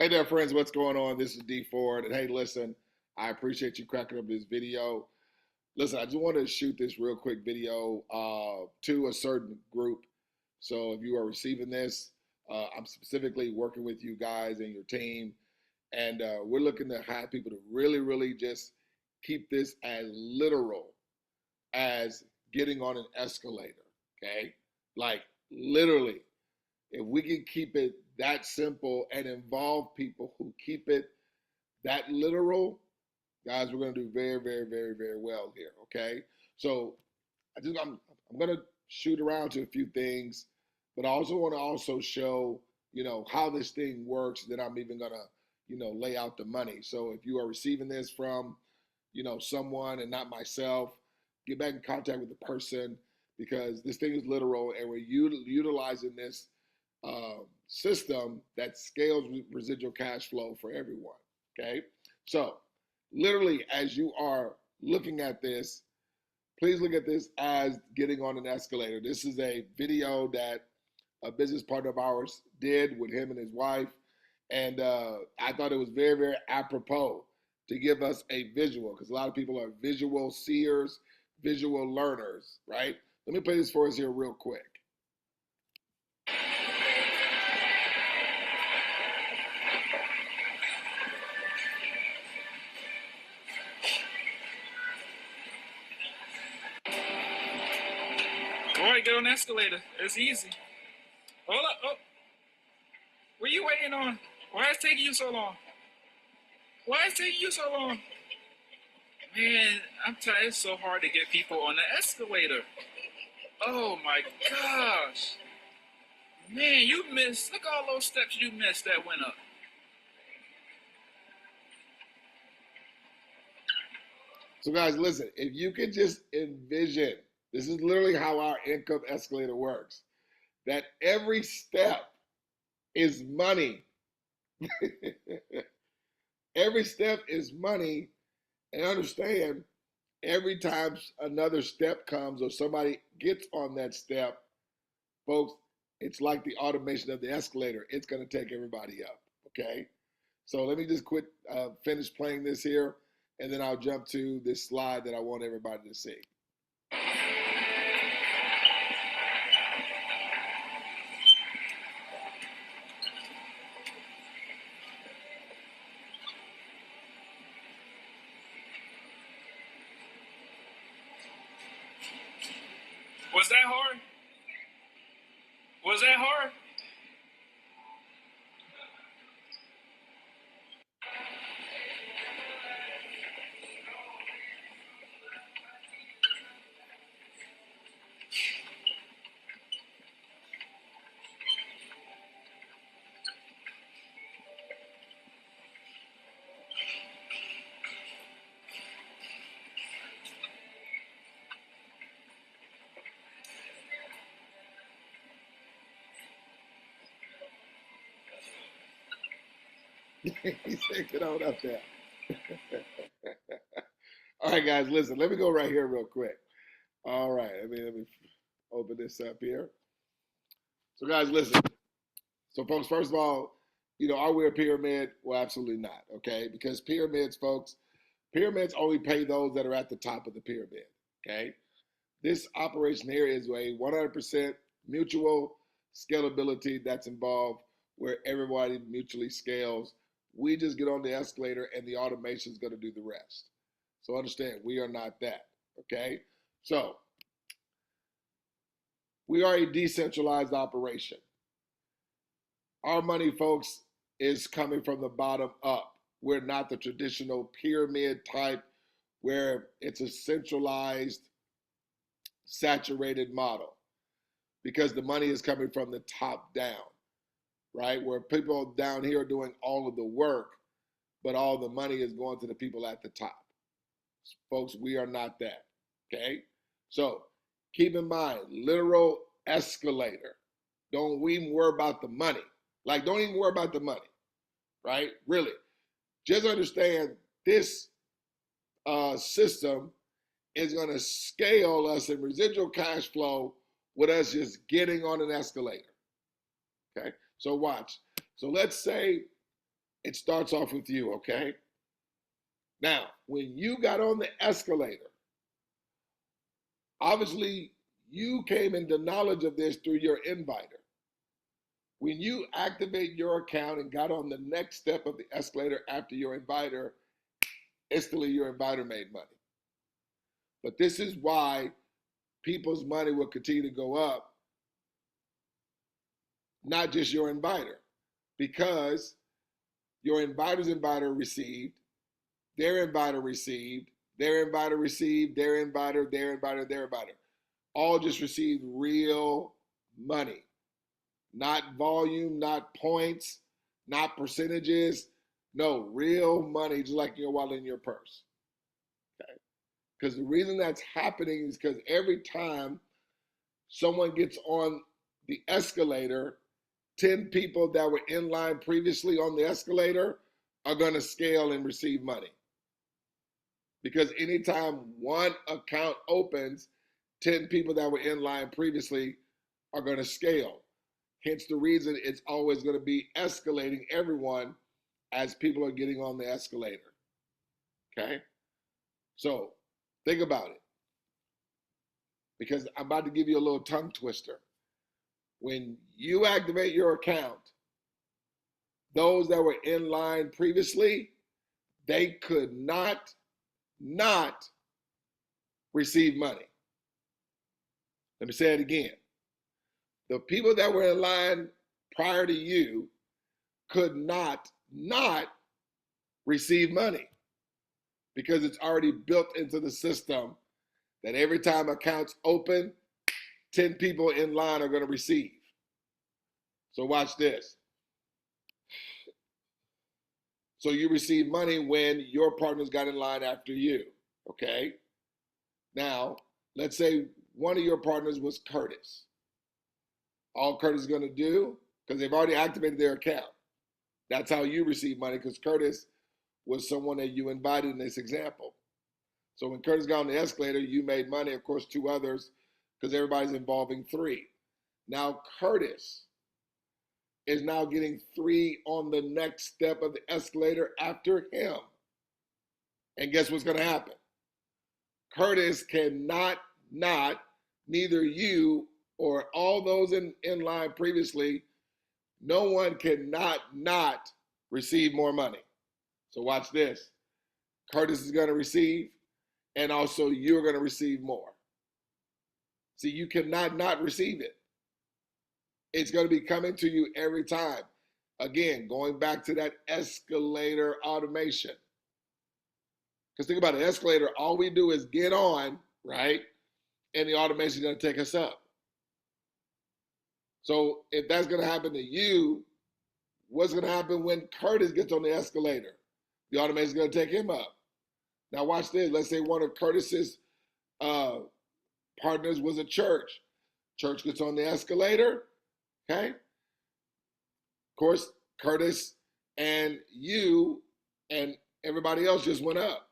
Hey there, friends. What's going on? This is D Ford. And hey, listen, I appreciate you cracking up this video. Listen, I just wanted to shoot this real quick video to a certain group. So if you are receiving this, I'm specifically working with you guys and your team. And we're looking to have people to really just keep this as literal as getting on an escalator. Okay? Like literally, if we can keep it that simple and involve people who keep it that literal, guys, we're going to do very well here. Okay, so I'm going to shoot around to a few things, but I also want to show how this thing works. Then I'm even going to lay out the money. So if you are receiving this from someone and not myself, get back in contact with the person, because this thing is literal and we're utilizing this system that scales residual cash flow for everyone. Okay, so literally, as you are looking at this, please look at this as getting on an escalator. This is a video that a business partner of ours did with him and his wife, and I thought it was very apropos to give us a visual, because a lot of people are visual seers, visual learners, right? Let me play this for us here real quick. All right, get on the escalator. It's easy. Hold up. Oh. What are you waiting on? Why is it taking you so long? Why is it taking you so long? Man, I'm telling you, it's so hard to get people on the escalator. Oh my gosh. Man, you missed. Look at all those steps you missed that went up. So guys, listen, if you could just envision, this is literally how our income escalator works, that every step is money. Every step is money. And understand, every time another step comes or somebody gets on that step, folks, it's like the automation of the escalator. It's going to take everybody up, okay? So let me just finish playing this here, and then I'll jump to this slide that I want everybody to see. Was that hard? Was that hard? He said, get on up there. All right, guys, listen, let me go right here real quick. All right, let me open this up here. So guys, listen. So folks, first of all, are we a pyramid? Well, absolutely not, okay? Because pyramids only pay those that are at the top of the pyramid, okay? This operation here is a 100% mutual scalability that's involved, where everybody mutually scales. We just get on the escalator and the automation is going to do the rest. So understand, we are not that, okay? So we are a decentralized operation. Our money, folks, is coming from the bottom up. We're not the traditional pyramid type where it's a centralized, saturated model, because the money is coming from the top down, right? Where people down here are doing all of the work, but all the money is going to the people at the top. Folks, we are not that, okay? So keep in mind, literal escalator. Don't even worry about the money. Like, don't even worry about the money, right? Really. Just understand this system is going to scale us in residual cash flow with us just getting on an escalator, okay? So watch. So let's say It starts off with you, okay? Now, when you got on the escalator, obviously you came into knowledge of this through your inviter. When you activate your account and got on the next step of the escalator after your inviter, instantly your inviter made money. But this is why people's money will continue to go up, not just your inviter, because your inviter's inviter received, their inviter received, their inviter received, their inviter, their inviter, their inviter. All just received real money. Not volume, not points, not percentages. No, real money, just like your wallet in your purse. Okay? Because the reason that's happening is because every time someone gets on the escalator, 10 people that were in line previously on the escalator are going to scale and receive money. Because anytime one account opens, 10 people that were in line previously are going to scale. Hence the reason it's always going to be escalating everyone as people are getting on the escalator. Okay? So think about it. Because I'm about to give you a little tongue twister. When you activate your account, those that were in line previously, they could not receive money. Let me say it again. The people that were in line prior to you could not receive money because it's already built into the system that every time accounts open, 10 people in line are going to receive. So watch this. So you receive money when your partners got in line after you, okay? Now, let's say one of your partners was Curtis. All Curtis is going to do, because they've already activated their account. That's how you receive money, because Curtis was someone that you invited in this example. So when Curtis got on the escalator, you made money, of course, 2 others, because everybody's involving 3. Now Curtis is now getting 3 on the next step of the escalator after him. And guess what's going to happen? Curtis cannot neither you or all those in line previously, no one cannot receive more money. So watch this. Curtis is going to receive, and also you're going to receive more. See, you cannot not receive it. It's going to be coming to you every time. Again, going back to that escalator automation. Because think about it, escalator, all we do is get on, right? And the automation is going to take us up. So if that's going to happen to you, what's going to happen when Curtis gets on the escalator? The automation is going to take him up. Now watch this. Let's say one of Curtis's partners was a church. Church gets on the escalator, okay? Of course, Curtis and you and everybody else just went up.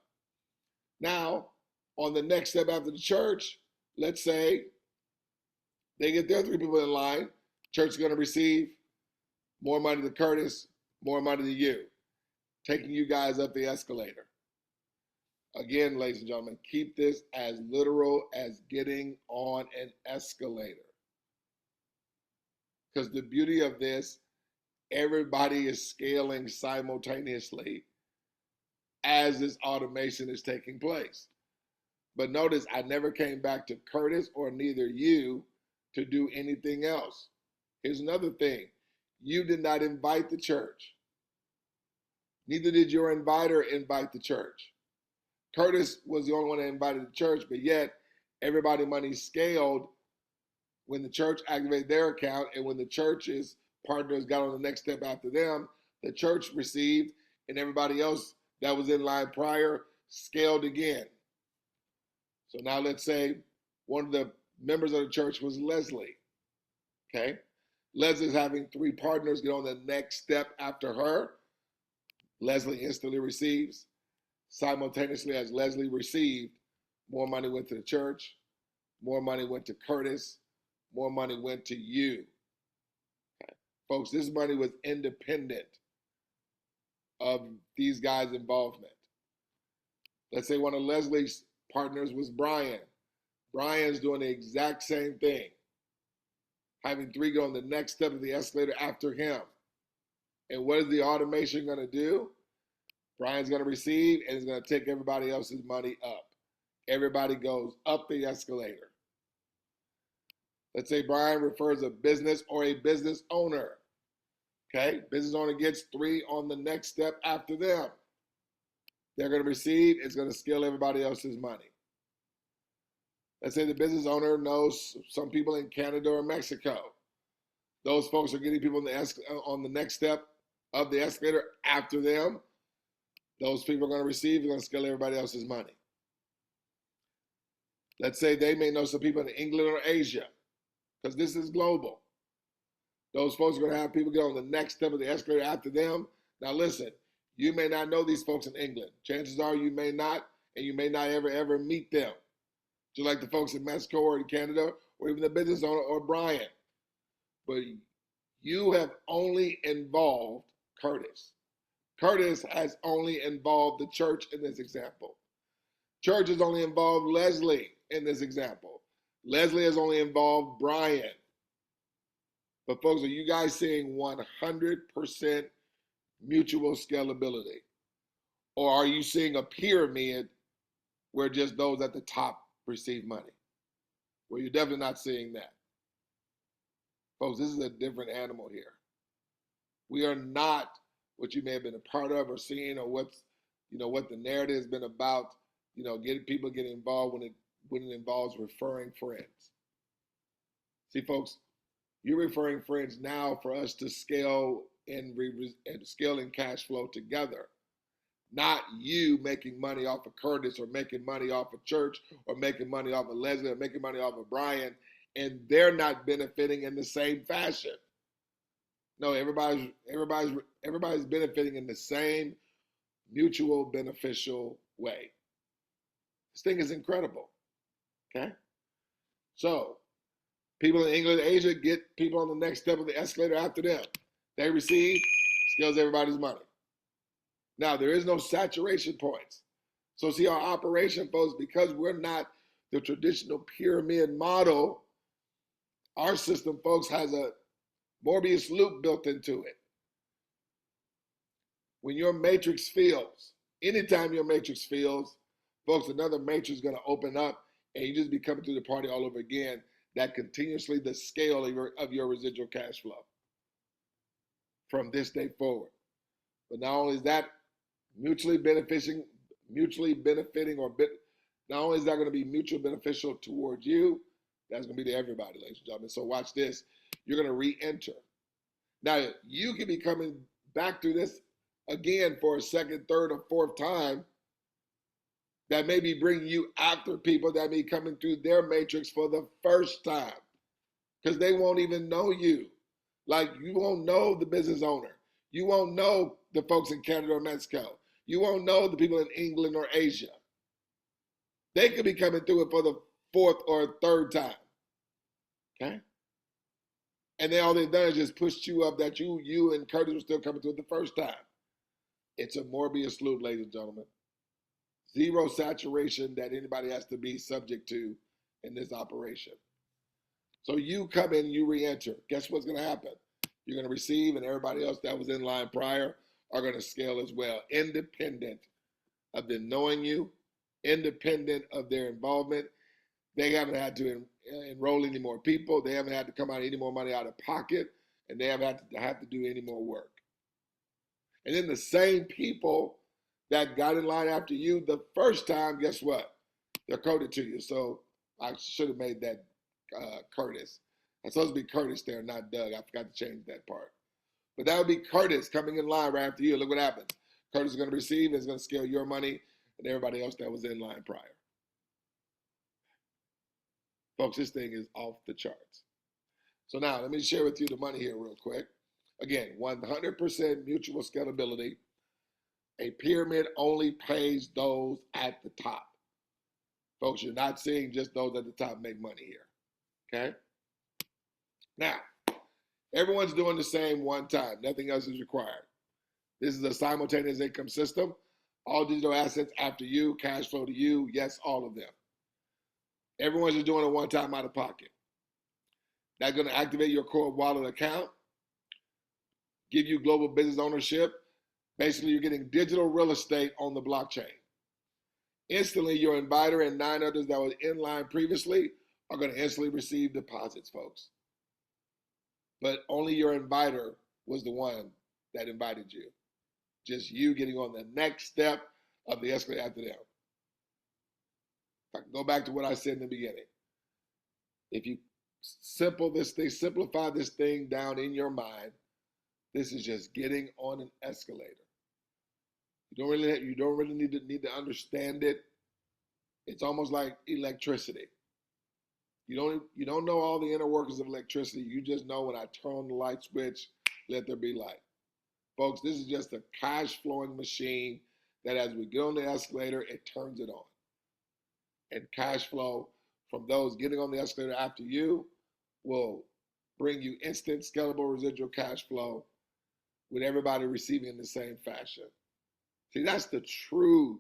Now, on the next step after the church, let's say they get their 3 people in line. Church is going to receive more money to Curtis, more money to you, taking you guys up the escalator. Again, ladies and gentlemen, keep this as literal as getting on an escalator. Because the beauty of this, everybody is scaling simultaneously as this automation is taking place. But notice I never came back to Curtis or neither you to do anything else. Here's another thing. You did not invite the church. Neither did your inviter invite the church. Curtis was the only one that invited the church, but yet everybody money scaled when the church activated their account, and when the church's partners got on the next step after them, the church received, and everybody else that was in line prior scaled again. So now let's say one of the members of the church was Leslie, okay? Leslie's having 3 partners get on the next step after her. Leslie instantly receives. Simultaneously as Leslie received, more money went to the church, more money went to Curtis, more money went to you. Okay. Folks, this money was independent. of these guys' involvement. Let's say one of Leslie's partners was Brian. Brian's doing the exact same thing, having 3 go on the next step of the escalator after him. And what is the automation going to do? Brian's going to receive and is going to take everybody else's money up. Everybody goes up the escalator. Let's say Brian refers a business or a business owner. Okay, business owner gets 3 on the next step after them. They're going to receive, it's going to scale everybody else's money. Let's say the business owner knows some people in Canada or Mexico. Those folks are getting people on the next step of the escalator after them. Those people are going to receive, they're going to scale everybody else's money. Let's say they may know some people in England or Asia, because this is global. Those folks are going to have people get on the next step of the escalator after them. Now listen, you may not know these folks in England. Chances are you may not, and you may not ever meet them. Just like the folks in Mexico or in Canada, or even the business owner or Brian. But you have only involved Curtis. Curtis has only involved the church in this example. Church has only involved Leslie in this example. Leslie has only involved Brian. But folks, are you guys seeing 100% mutual scalability? Or are you seeing a pyramid where just those at the top receive money? Well, you're definitely not seeing that. Folks, this is a different animal here. We are not what you may have been a part of or seen, or what the narrative has been about, getting people getting involved when it involves referring friends. See, folks, you're referring friends now for us to scale and scale in cash flow together. Not you making money off of Curtis, or making money off of church, or making money off of Leslie, or making money off of Brian, and they're not benefiting in the same fashion. No, everybody's benefiting in the same mutual beneficial way. This thing is incredible. Okay? So, people in England and Asia get people on the next step of the escalator after them. They receive, scales everybody's money. Now, there is no saturation points. So see our operation, folks, because we're not the traditional pyramid model, our system, folks, has a Morbius loop built into it. When your matrix fills, anytime your matrix fills, folks, another matrix is going to open up, and you just be coming through the party all over again. That continuously the scale of your residual cash flow from this day forward. But not only is that mutually benefiting, not only is that going to be mutually beneficial towards you, that's going to be to everybody, ladies and gentlemen. So watch this. You're going to re-enter. Now, you can be coming back through this again for a second, third, or fourth time. That may be bringing you after people that may be coming through their matrix for the first time, because they won't even know you. Like, you won't know the business owner. You won't know the folks in Canada or Mexico. You won't know the people in England or Asia. They could be coming through it for the fourth or third time. Okay? And then all they've done is just pushed you up that you and Curtis were still coming through it the first time. It's a Morbius loop, ladies and gentlemen. Zero saturation that anybody has to be subject to in this operation. So you come in, you re-enter. Guess what's going to happen? You're going to receive, and everybody else that was in line prior are going to scale as well, independent of them knowing you, independent of their involvement. They haven't had to enroll any more people. They haven't had to come out any more money out of pocket, and they haven't had to do any more work. And then the same people that got in line after you the first time, guess what? They're coded to you. So I should have made that Curtis. It's supposed to be Curtis there, not Doug. I forgot to change that part. But that would be Curtis coming in line right after you. Look what happens. Curtis is going to receive, and is going to scale your money and everybody else that was in line prior. Folks, this thing is off the charts. So now let me share with you the money here real quick. Again, 100% mutual scalability. A pyramid only pays those at the top. Folks, you're not seeing just those at the top make money here. Okay? Now, everyone's doing the same one time. Nothing else is required. This is a simultaneous income system. All digital assets after you, cash flow to you. Yes, all of them. Everyone's just doing a one-time out of pocket. That's going to activate your core wallet account, give you global business ownership. Basically, you're getting digital real estate on the blockchain. Instantly, your inviter and 9 others that were in line previously are going to instantly receive deposits, folks. But only your inviter was the one that invited you. Just you getting on the next step of the escalator after them. If I can go back to what I said in the beginning. If you simplify this thing down in your mind, this is just getting on an escalator. You don't really need to understand it. It's almost like electricity. You don't know all the inner workings of electricity. You just know when I turn on the light switch, let there be light. Folks, this is just a cash flowing machine that as we get on the escalator, it turns it on. And cash flow from those getting on the escalator after you will bring you instant scalable residual cash flow with everybody receiving in the same fashion. See, that's the true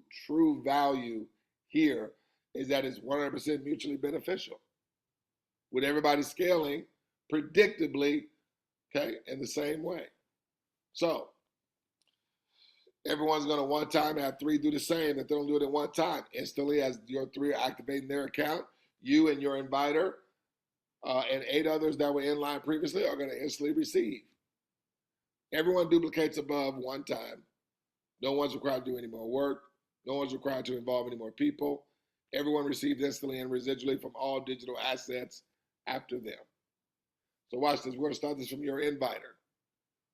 value here, is that it's 100% mutually beneficial. With everybody scaling predictably, okay, in the same way. So, everyone's going to one time have 3 do the same. If they don't do it at one time, instantly as your 3 are activating their account, you and your inviter and 8 others that were in line previously are going to instantly receive. Everyone duplicates above one time. No one's required to do any more work. No one's required to involve any more people. Everyone receives instantly and residually from all digital assets after them. So watch this. We're going to start this from your inviter.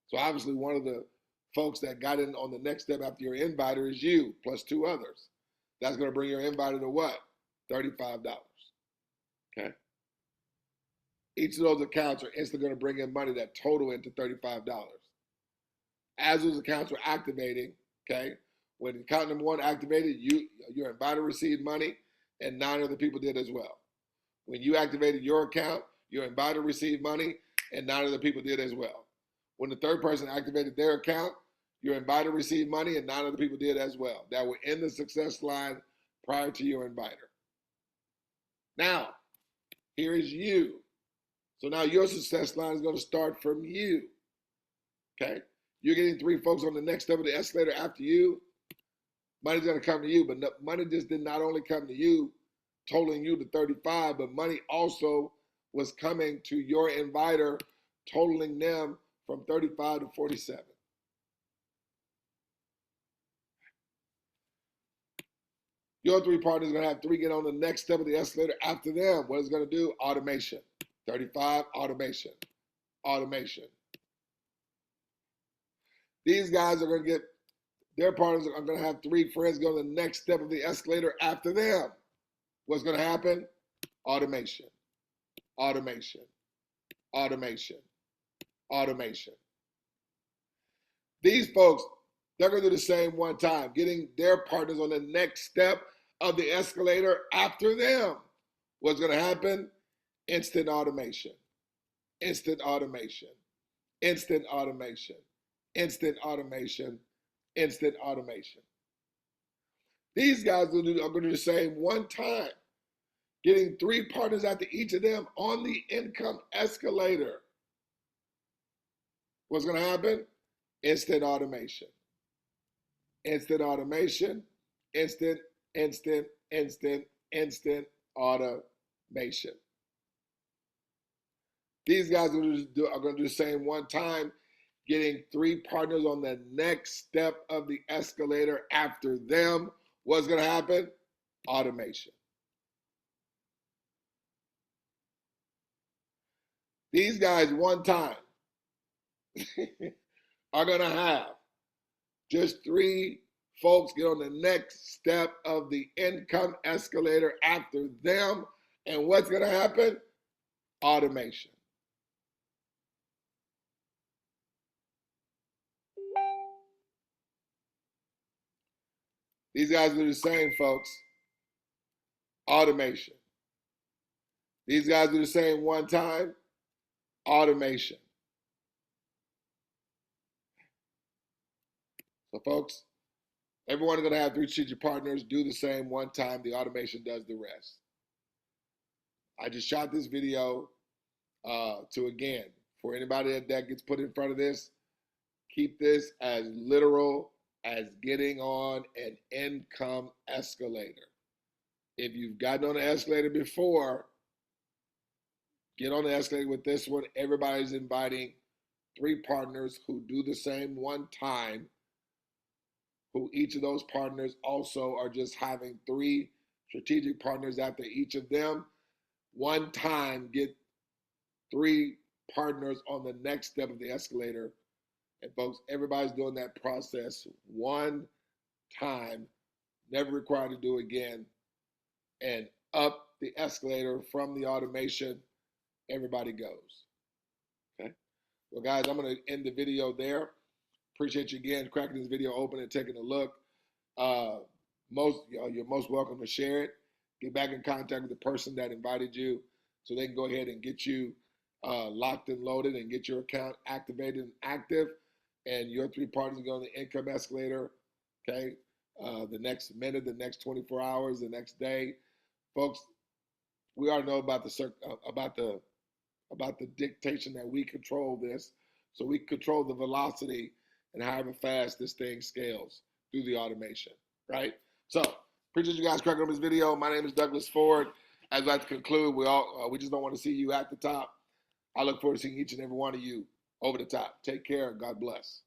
So obviously one of the folks that got in on the next step after your inviter is you, plus 2 others. That's going to bring your inviter to what? $35. Okay? Each of those accounts are instantly going to bring in money that total into $35. As those accounts were activating, okay, when account number 1 activated, your inviter received money, and 9 other people did as well. When you activated your account, your inviter received money, and 9 other people did as well. When the 3rd person activated their account, your inviter received money, and 9 other people did as well that were in the success line prior to your inviter. Now, here is you. So now your success line is going to start from you. Okay? You're getting 3 folks on the next step of the escalator after you. Money's going to come to you, but money just did not only come to you, totaling you to 35, but money also was coming to your inviter, totaling them from 35 to 47. Your 3 partners are going to have 3 get on the next step of the escalator after them. What is it going to do? Automation. 35, automation. Automation. These guys are going to get, their partners are going to have 3 friends go on the next step of the escalator after them. What's going to happen? Automation. Automation. Automation. Automation. These folks, they're going to do the same one time, getting their partners on the next step of the escalator after them. What's going to happen? Instant automation. Instant automation. Instant automation. Instant automation. Instant automation. These guys are going to do the same one time, getting 3 partners after each of them on the income escalator. What's going to happen? Instant automation. Instant automation. Instant automation. These guys are going to do the same one time, getting 3 partners on the next step of the escalator after them. What's going to happen? Automation. These guys one time are going to have just 3 folks get on the next step of the income escalator after them. And what's going to happen? Automation. These guys do the same, folks. Automation. These guys do the same one time. Automation. So folks, everyone's going to have 3 strategic partners. Do the same one time. The automation does the rest. I just shot this video to, again, for anybody that gets put in front of this, keep this as literal as getting on an income escalator. If you've gotten on an escalator before, get on the escalator with this one. Everybody's inviting 3 partners who do the same one time, who each of those partners also are just having 3 strategic partners after each of them. One time, get 3 partners on the next step of the escalator. And folks, everybody's doing that process one time, never required to do again. And up the escalator from the automation, everybody goes. Okay? Well, guys, I'm going to end the video there. Appreciate you again cracking this video open and taking a look. You're most welcome to share it. Get back in contact with the person that invited you so they can go ahead and get you locked and loaded and get your account activated and active. And your 3 partners go on the income escalator, okay? The next minute, the next 24 hours, the next day. Folks, we already know about the dictation that we control this. So we control the velocity and however fast this thing scales through the automation, right? So, appreciate you guys cracking on this video. My name is 𝗗𝗶𝘀𝗰𝗋. As I conclude, we just don't want to see you at the top. I look forward to seeing each and every one of you over the top. Take care. God bless.